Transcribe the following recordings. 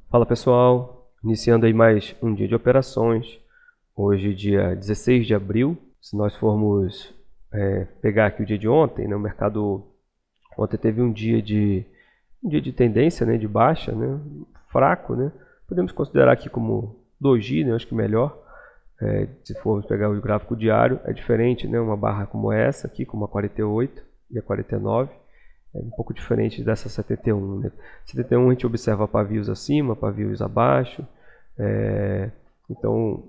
Fala pessoal, iniciando aí mais um dia de operações, hoje dia 16 de abril, se nós formos pegar aqui o dia de ontem, né, o mercado ontem teve um dia de tendência, né, de baixa, né, fraco, né, podemos considerar aqui como doji, né, acho que melhor, se formos pegar o gráfico diário, é diferente, né, uma barra como essa aqui, como a 48 e a 49, é um pouco diferente dessa 71. Né? 71 a gente observa pavios acima, pavios abaixo. Então,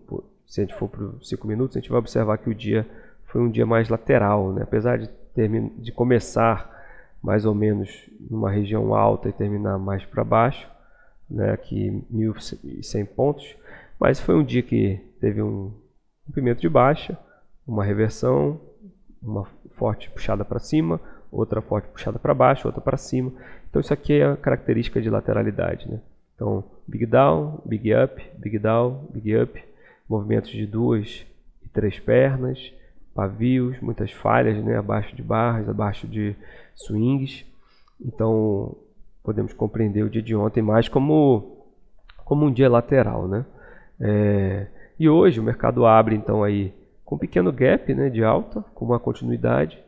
se a gente for para os 5 minutos, a gente vai observar que o dia foi um dia mais lateral. Né? Apesar de começar mais ou menos numa região alta e terminar mais para baixo, né? Aqui 1.100 pontos. Mas foi um dia que teve um rompimento de baixa, uma reversão, uma forte puxada para cima, outra forte puxada para baixo, outra para cima. Então isso aqui é a característica de lateralidade. Né? Então, big down, big up, big down, big up, movimentos de 2 e 3 pernas, pavios, muitas falhas, né? Abaixo de barras, abaixo de swings. Então, podemos compreender o dia de ontem mais como um dia lateral. Né? E hoje o mercado abre então aí com um pequeno gap, né, de alta, com uma continuidade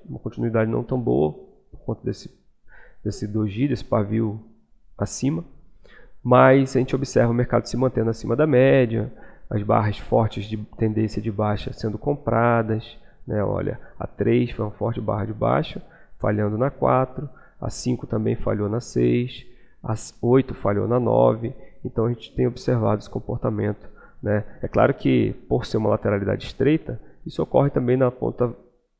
não tão boa, por conta desse doji, desse pavio acima, mas a gente observa o mercado se mantendo acima da média, as barras fortes de tendência de baixa sendo compradas, né, olha, a 3 foi uma forte barra de baixa, falhando na 4, a 5 também falhou na 6, a 8 falhou na 9, então a gente tem observado esse comportamento. Né? É claro que, por ser uma lateralidade estreita, isso ocorre também na ponta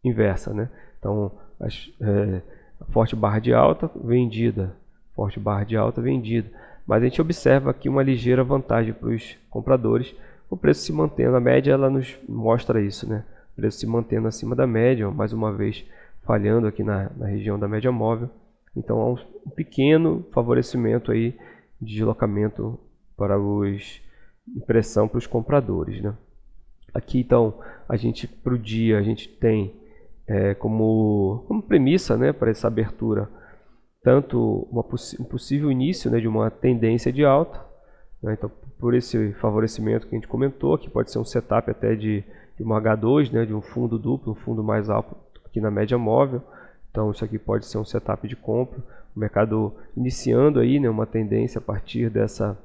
inversa. Né? Então, a forte barra de alta, vendida. Forte barra de alta, vendida. Mas a gente observa aqui uma ligeira vantagem para os compradores. O preço se mantendo, a média ela nos mostra isso. Né? O preço se mantendo acima da média, mais uma vez falhando aqui na região da média móvel. Então, há um pequeno favorecimento aí de deslocamento para pressão para os compradores. Né? Aqui então para o dia a gente tem como premissa, né, para essa abertura tanto um possível início, né, de uma tendência de alta, né, então por esse favorecimento que a gente comentou, que pode ser um setup até de uma H2, né, de um fundo duplo, um fundo mais alto aqui na média móvel. Então isso aqui pode ser um setup de compra, o mercado iniciando aí, né, uma tendência a partir dessa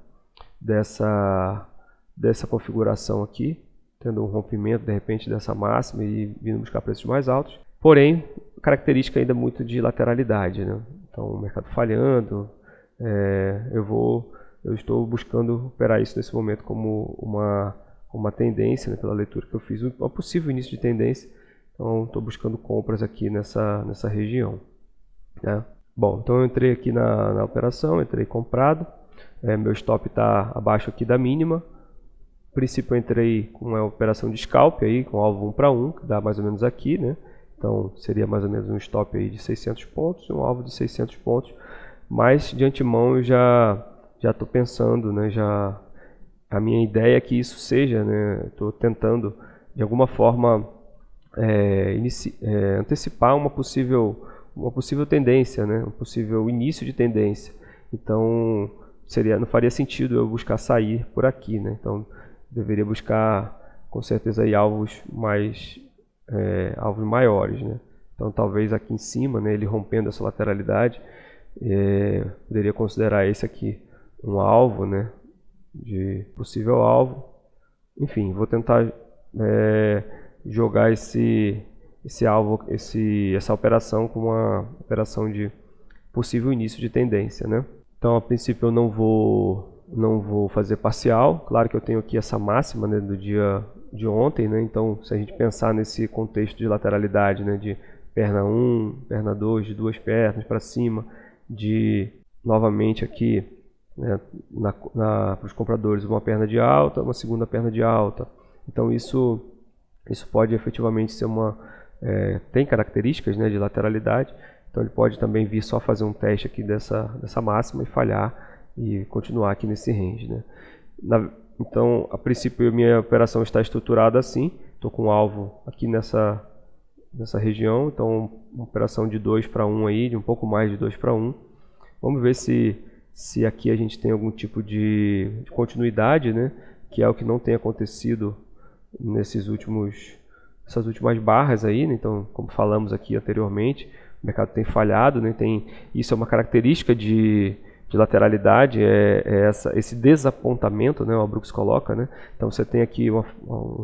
configuração aqui, tendo um rompimento de repente dessa máxima e vindo buscar preços mais altos. Porém, característica ainda muito de lateralidade. Né? Então, o mercado falhando, eu estou buscando operar isso nesse momento como uma tendência, né, pela leitura que eu fiz, um possível início de tendência. Então, estou buscando compras aqui nessa região. Né? Bom, então eu entrei aqui na operação, entrei comprado. Meu stop está abaixo aqui da mínima. A princípio eu entrei com uma operação de scalp aí, com alvo 1 para 1, que dá mais ou menos aqui, né? Então seria mais ou menos um stop aí de 600 pontos, um alvo de 600 pontos. Mas de antemão eu já estou pensando, né? A minha ideia é que isso seja, né? Estou tentando de alguma forma antecipar uma possível tendência, né? Um possível início de tendência. Então não faria sentido eu buscar sair por aqui, né? Então deveria buscar com certeza aí alvos maiores, né? Então talvez aqui em cima, né, ele rompendo essa lateralidade, poderia considerar esse aqui um alvo, né, de possível alvo. Enfim, vou tentar jogar esse alvo, essa operação como uma operação de possível início de tendência, né? Então a princípio eu não vou fazer parcial. Claro que eu tenho aqui essa máxima, né, do dia de ontem, né? Então se a gente pensar nesse contexto de lateralidade, né, de perna 1, perna 2, de 2 pernas para cima, de novamente aqui, né, para os compradores uma perna de alta, uma segunda perna de alta. Então isso pode efetivamente ser tem características, né, de lateralidade. Então ele pode também vir só fazer um teste aqui dessa máxima e falhar e continuar aqui nesse range. Né? Então, a princípio, minha operação está estruturada assim. Estou com um alvo aqui nessa região. Então, uma operação de 2 para 1 aí, de um pouco mais de 2 para 1. Vamos ver se se aqui a gente tem algum tipo de continuidade, né, que é o que não tem acontecido nessas últimas barras aí, né? Então, como falamos aqui anteriormente, o mercado tem falhado, né? Isso é uma característica de lateralidade, esse desapontamento, né? O Brooks coloca, né? Então você tem aqui um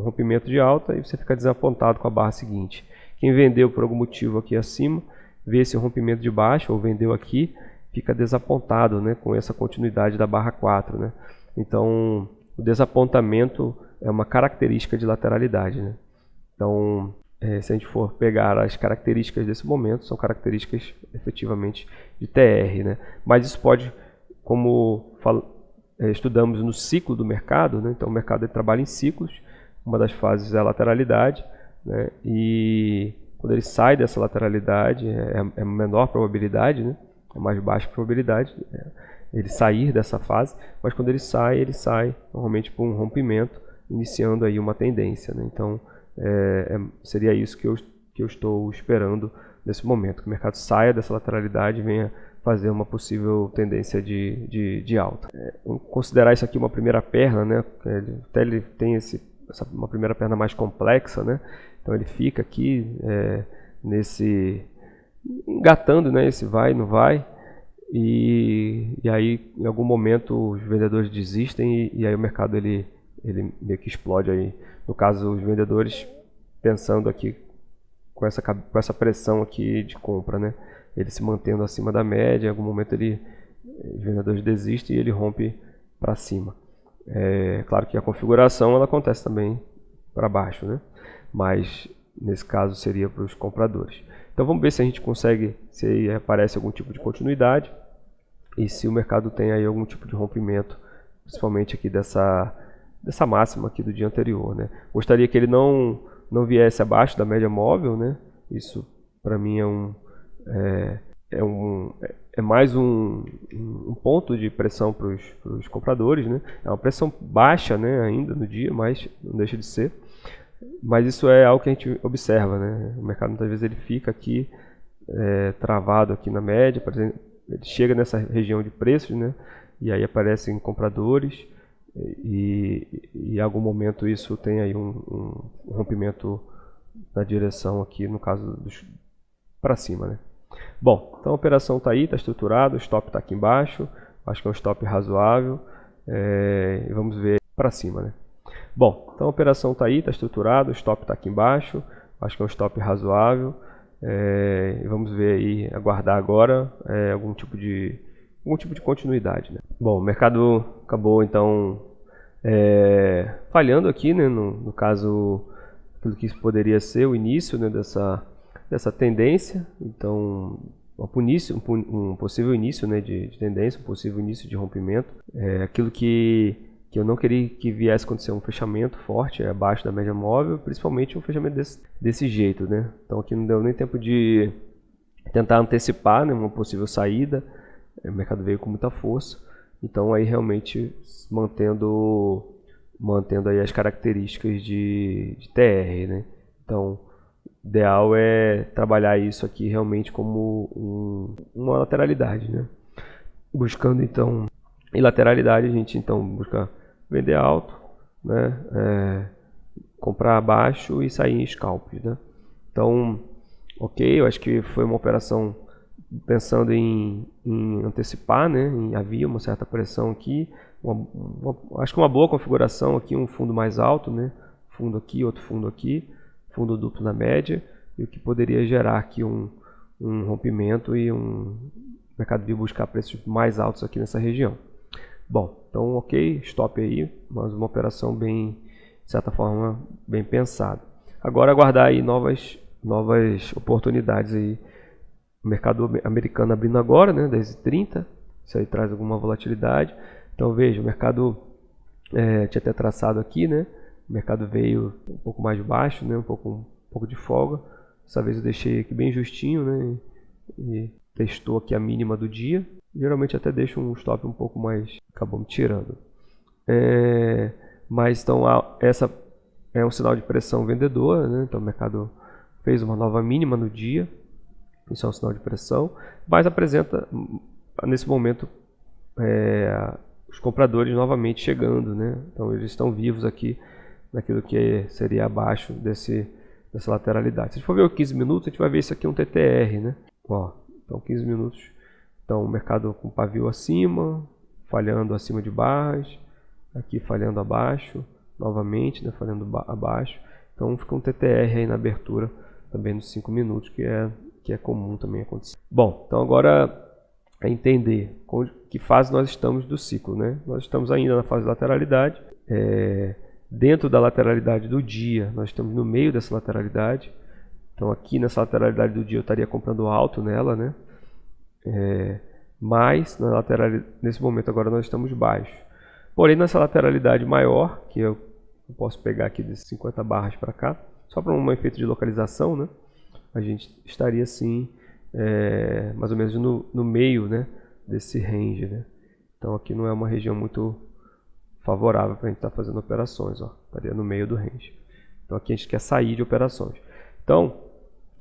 rompimento de alta e você fica desapontado com a barra seguinte. Quem vendeu por algum motivo aqui acima, vê esse rompimento de baixo ou vendeu aqui, fica desapontado, né? Com essa continuidade da barra 4, né? Então o desapontamento é uma característica de lateralidade, né? Então, se a gente for pegar as características desse momento, são características efetivamente de TR, né? Mas isso pode, como estudamos no ciclo do mercado, né? Então o mercado trabalha em ciclos, uma das fases é a lateralidade, né? E quando ele sai dessa lateralidade, é menor probabilidade, né? É mais baixa probabilidade ele sair dessa fase, mas quando ele sai normalmente por um rompimento, iniciando aí uma tendência, né? Então, seria isso que eu estou esperando nesse momento, que o mercado saia dessa lateralidade e venha fazer uma possível tendência de alta. Vamos considerar isso aqui uma primeira perna, né? Até ele tem uma primeira perna mais complexa, né? Então ele fica aqui engatando, né? Esse vai, não vai. E aí, em algum momento, os vendedores desistem e aí o mercado ele meio que explode aí. No caso, os vendedores pensando aqui com essa pressão aqui de compra, né? Ele se mantendo acima da média, em algum momento os vendedores desistem e ele rompe para cima. Claro que a configuração ela acontece também para baixo, né? Mas nesse caso seria para os compradores. Então vamos ver se a gente consegue, se aí aparece algum tipo de continuidade e se o mercado tem aí algum tipo de rompimento, principalmente aqui dessa máxima aqui do dia anterior, né? Gostaria que ele não viesse abaixo da média móvel, né? Isso para mim é mais um ponto de pressão para os compradores, né? É uma pressão baixa, né, ainda no dia, mas não deixa de ser. Mas isso é algo que a gente observa, né? O mercado muitas vezes ele fica aqui travado aqui na média, por exemplo, ele chega nessa região de preços, né? E aí aparecem compradores e em algum momento isso tem aí um rompimento na direção aqui, no caso para cima, né? Bom, então a operação está aí, está estruturada, o stop está aqui embaixo, acho que é um stop razoável, e vamos ver para cima, né? Bom, então a operação está aí, está estruturada, o stop está aqui embaixo, acho que é um stop razoável, e vamos ver aí, aguardar agora algum tipo de continuidade, né? Bom, o mercado acabou então falhando aqui, né? No caso, aquilo que poderia ser o início, né, dessa tendência. Então, um possível início, né, de tendência, um possível início de rompimento. Aquilo que eu não queria que viesse acontecer um fechamento forte abaixo da média móvel, principalmente um fechamento desse jeito, né? Então aqui não deu nem tempo de tentar antecipar, né, uma possível saída. O mercado veio com muita força, então aí realmente mantendo aí as características de TR, né? Então o ideal é trabalhar isso aqui realmente como uma lateralidade, né? Buscando então, em lateralidade a gente então busca vender alto, né? Comprar abaixo e sair em scalps, né? Então, ok, eu acho que foi uma operação pensando em antecipar, né? Havia uma certa pressão aqui, acho que uma boa configuração aqui, um fundo mais alto, né? Fundo aqui, outro fundo aqui, fundo duplo na média, e o que poderia gerar aqui um rompimento e o mercado vir buscar preços mais altos aqui nessa região. Bom, então ok, stop aí, mas uma operação bem, de certa forma, bem pensada. Agora aguardar aí novas oportunidades aí. O mercado americano abrindo agora, né, 10h30, isso aí traz alguma volatilidade. Então veja, o mercado tinha até traçado aqui, né? O mercado veio um pouco mais baixo, né? Um pouco de folga. Dessa vez eu deixei aqui bem justinho, né? E testou aqui a mínima do dia. Geralmente até deixo um stop um pouco mais, acabou me tirando. Mas então essa é um sinal de pressão vendedora, né? Então o mercado fez uma nova mínima no dia. Isso é um sinal de pressão, mas apresenta nesse momento os compradores novamente chegando, né? Então eles estão vivos aqui naquilo que seria abaixo dessa lateralidade. Se a gente for ver o 15 minutos, a gente vai ver isso aqui um TTR, né? Ó, então 15 minutos, então o mercado com pavio acima, falhando acima de barras, aqui falhando abaixo, novamente, né, falhando abaixo. Então fica um TTR aí na abertura também nos 5 minutos, que é comum também acontecer. Bom, então agora é entender que fase nós estamos do ciclo, né? Nós estamos ainda na fase de lateralidade. Dentro da lateralidade do dia, nós estamos no meio dessa lateralidade. Então aqui nessa lateralidade do dia eu estaria comprando alto nela, né? Mas nesse momento agora nós estamos baixo. Porém nessa lateralidade maior, que eu posso pegar aqui de 50 barras para cá, só para um efeito de localização, né? A gente estaria assim, mais ou menos no meio, né, desse range, né? Então aqui não é uma região muito favorável para a gente estar fazendo operações, ó. Estaria no meio do range. Então aqui a gente quer sair de operações. Então,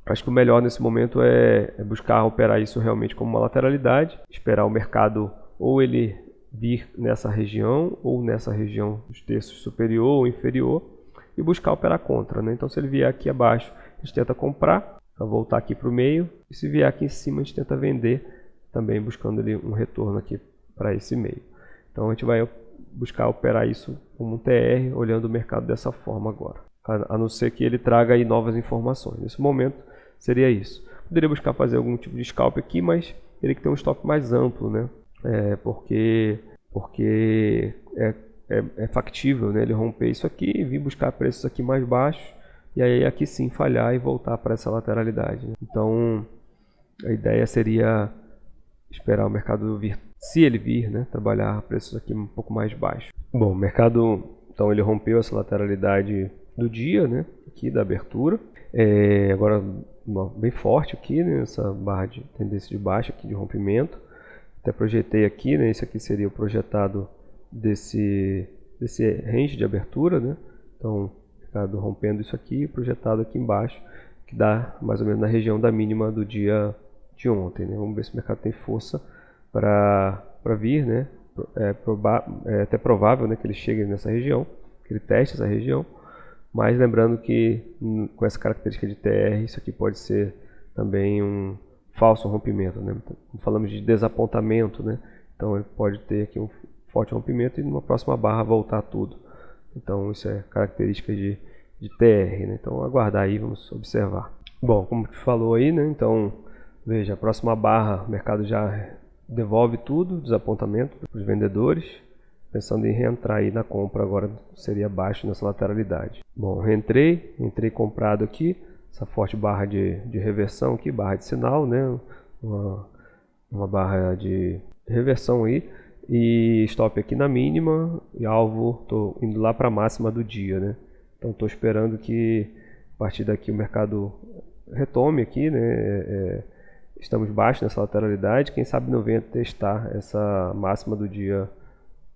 acho que o melhor nesse momento é buscar operar isso realmente como uma lateralidade, esperar o mercado ou ele vir nessa região ou nessa região dos terços superior ou inferior e buscar operar contra, né? Então se ele vier aqui abaixo, a gente tenta comprar, para voltar aqui para o meio, e se vier aqui em cima a gente tenta vender, também buscando ali um retorno aqui para esse meio. Então a gente vai buscar operar isso como um TR, olhando o mercado dessa forma agora, a não ser que ele traga aí novas informações. Nesse momento seria isso. Poderia buscar fazer algum tipo de scalp aqui, mas teria que ter um stop mais amplo, né? Porque é factível, né, ele romper isso aqui e vir buscar preços aqui mais baixos e aí aqui sim falhar e voltar para essa lateralidade, né? Então a ideia seria esperar o mercado vir, se ele vir, né, trabalhar preços aqui um pouco mais baixos. Bom, o mercado então ele rompeu essa lateralidade do dia, né, aqui da abertura, agora bem forte aqui, né, essa barra de tendência de baixa aqui de rompimento. Até projetei aqui, né, esse aqui seria o projetado desse range de abertura, né? Então mercado rompendo isso aqui, projetado aqui embaixo, que dá mais ou menos na região da mínima do dia de ontem, né? Vamos ver se o mercado tem força para vir, né? É até provável, né, que ele chegue nessa região, que ele teste essa região, mas lembrando que com essa característica de TR, isso aqui pode ser também um falso rompimento, né? Então, falamos de desapontamento, né? Então ele pode ter aqui um forte rompimento e numa próxima barra voltar tudo. Então isso é característica de TR, né? Então aguardar aí, vamos observar. Bom, como te falou aí, né? Então veja, a próxima barra, o mercado já devolve tudo, desapontamento para os vendedores, pensando em reentrar aí na compra agora, seria baixo nessa lateralidade. Bom, entrei comprado aqui, essa forte barra de reversão aqui, barra de sinal, né? Uma barra de reversão aí, e stop aqui na mínima, e alvo, estou indo lá para a máxima do dia, né? Então estou esperando que a partir daqui o mercado retome aqui, né? Estamos baixo nessa lateralidade, quem sabe não venha testar essa máxima do dia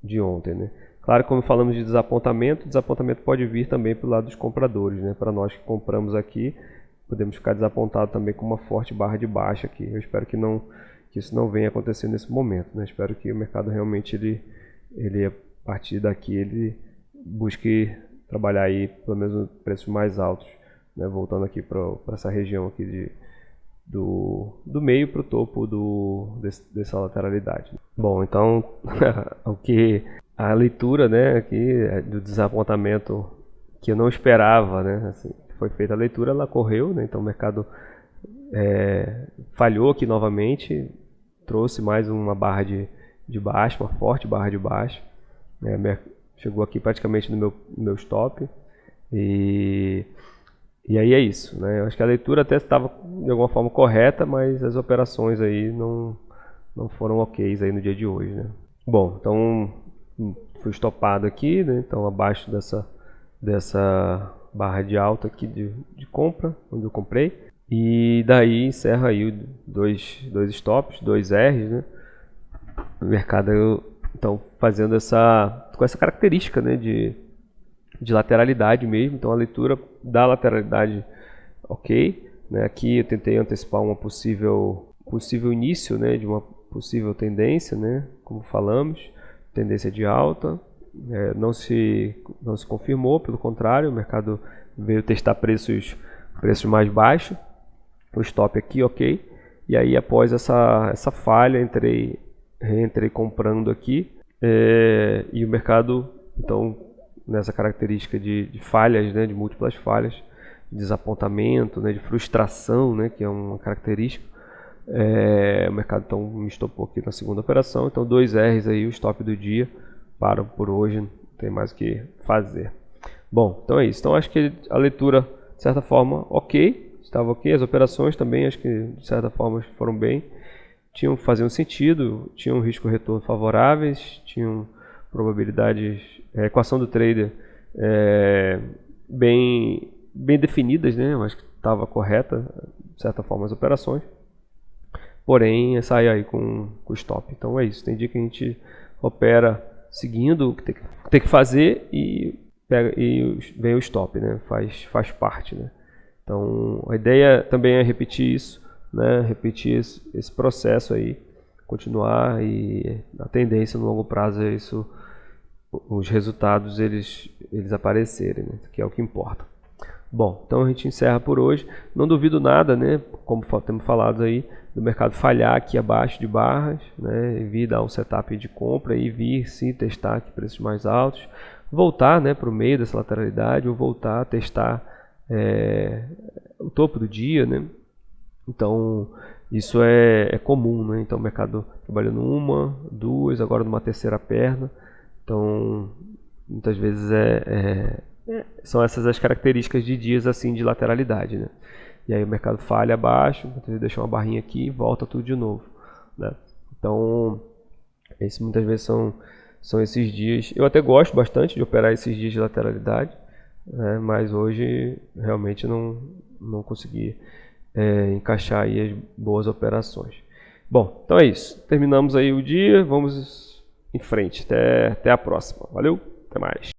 de ontem, né? Claro, como falamos de desapontamento pode vir também pelo lado dos compradores, né? Para nós que compramos aqui, podemos ficar desapontados também com uma forte barra de baixa aqui. Eu espero que isso não venha acontecer nesse momento, né? Espero que o mercado realmente ele a partir daqui ele busque trabalhar aí pelo menos preços mais altos, né? Voltando aqui para essa região aqui do meio para o topo dessa lateralidade. Bom, então a leitura, né, aqui do desapontamento que eu não esperava, né, assim, foi feita a leitura, ela ocorreu, né, então o mercado falhou aqui novamente, trouxe mais uma barra de baixo, uma forte barra de baixo, né, chegou aqui praticamente no meu stop e aí é isso, né? Eu acho que a leitura até estava de alguma forma correta, mas as operações aí não foram ok aí no dia de hoje, né? Bom, então fui estopado aqui, né? Então abaixo dessa barra de alta aqui de compra, onde eu comprei. E daí encerra aí dois stops, dois R's, né? O mercado então fazendo com essa característica, né, de lateralidade mesmo, então a leitura da lateralidade ok, né? Aqui eu tentei antecipar uma possível início, né, de uma possível tendência, né? Como falamos, tendência de alta, não se confirmou, pelo contrário, o mercado veio testar preços mais baixos, o stop aqui, ok, e aí após essa falha entrei comprando aqui, e o mercado, então, nessa característica de falhas, né, de múltiplas falhas, de desapontamento, né, de frustração, né, que é uma característica, o mercado então me estopou aqui na segunda operação, então 2 R's aí, o stop do dia, paro por hoje, não tem mais o que fazer. Bom, então é isso. Então acho que a leitura, de certa forma, estava ok, as operações também acho que de certa forma foram bem, faziam sentido, tinham risco-retorno favoráveis, tinham probabilidades, a equação do trader bem definidas, né? Eu acho que estava correta, de certa forma, as operações. Porém, sai aí com o stop. Então é isso. Tem dia que a gente opera seguindo o que tem que fazer e vem o stop, né? Faz parte, né? Então a ideia também é repetir isso, né? Repetir esse processo aí, continuar, e a tendência no longo prazo é isso, os resultados eles aparecerem, né? Que é o que importa. Bom, então a gente encerra por hoje. Não duvido nada, né? Como temos falado aí, do mercado falhar aqui abaixo de barras, né? E vir dar um setup de compra e vir sim testar aqui preços mais altos, voltar, né, para o meio dessa lateralidade, ou voltar a testar o topo do dia, né? Então isso é comum, né? Então o mercado trabalhando uma, duas, agora numa terceira perna. Então muitas vezes são essas as características de dias assim de lateralidade, né? E aí o mercado falha abaixo, deixa uma barrinha aqui e volta tudo de novo, né? Então esses muitas vezes são esses dias. Eu até gosto bastante de operar esses dias de lateralidade, né? Mas hoje realmente não consegui encaixar aí as boas operações. Bom, então é isso. Terminamos aí o dia, vamos em frente. Até a próxima. Valeu, até mais.